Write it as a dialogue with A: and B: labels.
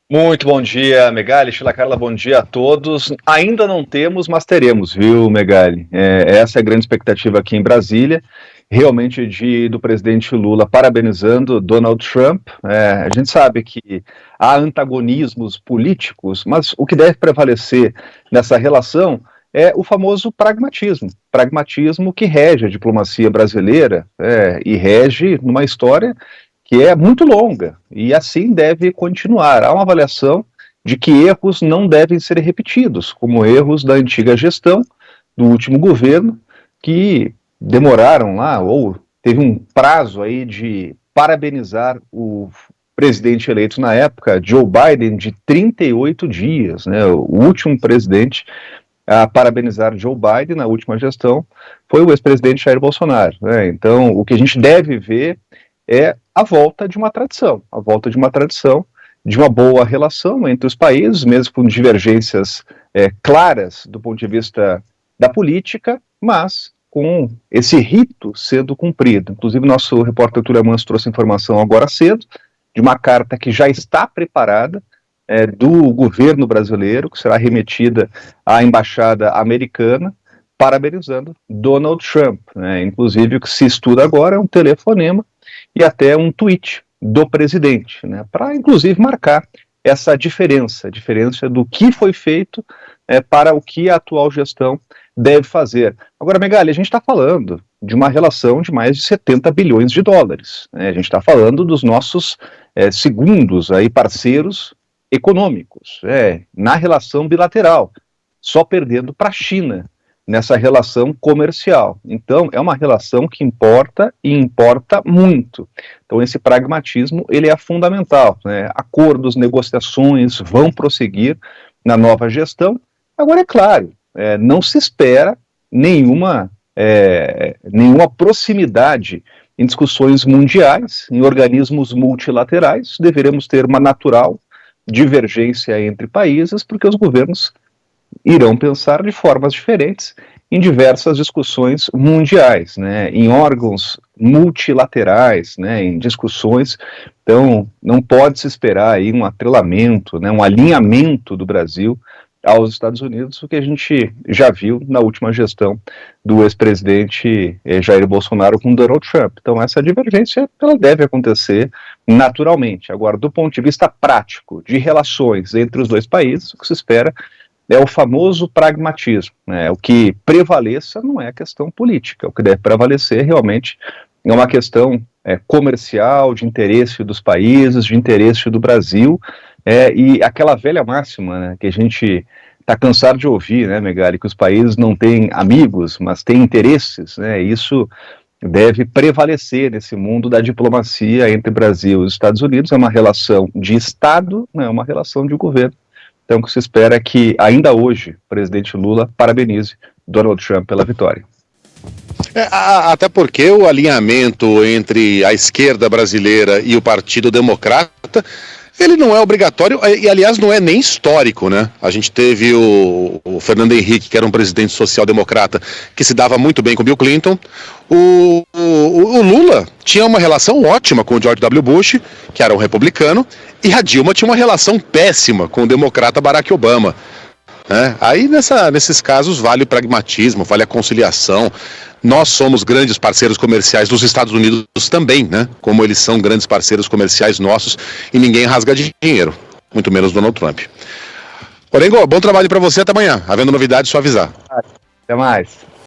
A: Muito bom dia, Megali, Sheila Carla, bom dia a todos. Ainda não temos, mas teremos, viu, Megali? Essa é a grande expectativa aqui em Brasília, realmente do presidente Lula parabenizando Donald Trump. A gente sabe que há antagonismos políticos, mas o que deve prevalecer nessa relação é o famoso pragmatismo que rege a diplomacia brasileira, e rege numa história que é muito longa, e assim deve continuar. Há uma avaliação de que erros não devem ser repetidos, como erros da antiga gestão, do último governo, que demoraram lá, ou teve um prazo aí de parabenizar o presidente eleito na época, Joe Biden, de 38 dias, né? O último presidente a parabenizar Joe Biden na última gestão foi o ex-presidente Jair Bolsonaro, né? Então, o que a gente deve ver é a volta de uma tradição, de uma boa relação entre os países, mesmo com divergências claras do ponto de vista da política, mas com esse rito sendo cumprido. Inclusive, nosso repórter Túlio Amans trouxe informação agora cedo de uma carta que já está preparada do governo brasileiro, que será remetida à embaixada americana, parabenizando Donald Trump, né? Inclusive, o que se estuda agora é um telefonema e até um tweet do presidente, né, para inclusive marcar essa diferença do que foi feito para o que a atual gestão deve fazer. Agora, Megali, a gente está falando de uma relação de mais de 70 bilhões de dólares, né? A gente está falando dos nossos segundos aí parceiros econômicos, na relação bilateral, só perdendo para a China nessa relação comercial. Então, é uma relação que importa e importa muito. Então, esse pragmatismo, ele é fundamental, né? Acordos, negociações vão prosseguir na nova gestão. Agora, é claro, não se espera nenhuma proximidade em discussões mundiais, em organismos multilaterais. Deveremos ter uma natural divergência entre países, porque os governos irão pensar de formas diferentes em diversas discussões mundiais, né, em órgãos multilaterais, né, em discussões. Então, não pode se esperar aí um atrelamento, né, um alinhamento do Brasil aos Estados Unidos, o que a gente já viu na última gestão do ex-presidente Jair Bolsonaro com Donald Trump. Então, essa divergência ela deve acontecer naturalmente. Agora, do ponto de vista prático, de relações entre os dois países, o que se espera é o famoso pragmatismo, né? O que prevaleça não é a questão política, o que deve prevalecer realmente é uma questão comercial, de interesse dos países, de interesse do Brasil, e aquela velha máxima, né, que a gente está cansado de ouvir, né, Megali, que os países não têm amigos, mas têm interesses, né? Isso deve prevalecer nesse mundo da diplomacia entre Brasil e Estados Unidos. É uma relação de Estado, não é uma relação de governo. Então, o que se espera é que, ainda hoje, o presidente Lula parabenize Donald Trump pela vitória.
B: Até porque o alinhamento entre a esquerda brasileira e o Partido Democrata, ele não é obrigatório e, aliás, não é nem histórico, né? A gente teve o Fernando Henrique, que era um presidente social-democrata, que se dava muito bem com Bill Clinton. O Lula tinha uma relação ótima com o George W. Bush, que era um republicano, e a Dilma tinha uma relação péssima com o democrata Barack Obama. Aí nesses casos vale o pragmatismo, vale a conciliação. Nós somos grandes parceiros comerciais dos Estados Unidos também, né? Como eles são grandes parceiros comerciais nossos, e ninguém rasga dinheiro, muito menos Donald Trump. Orengo, bom trabalho para você, até amanhã. Havendo novidades, só avisar.
A: Até mais.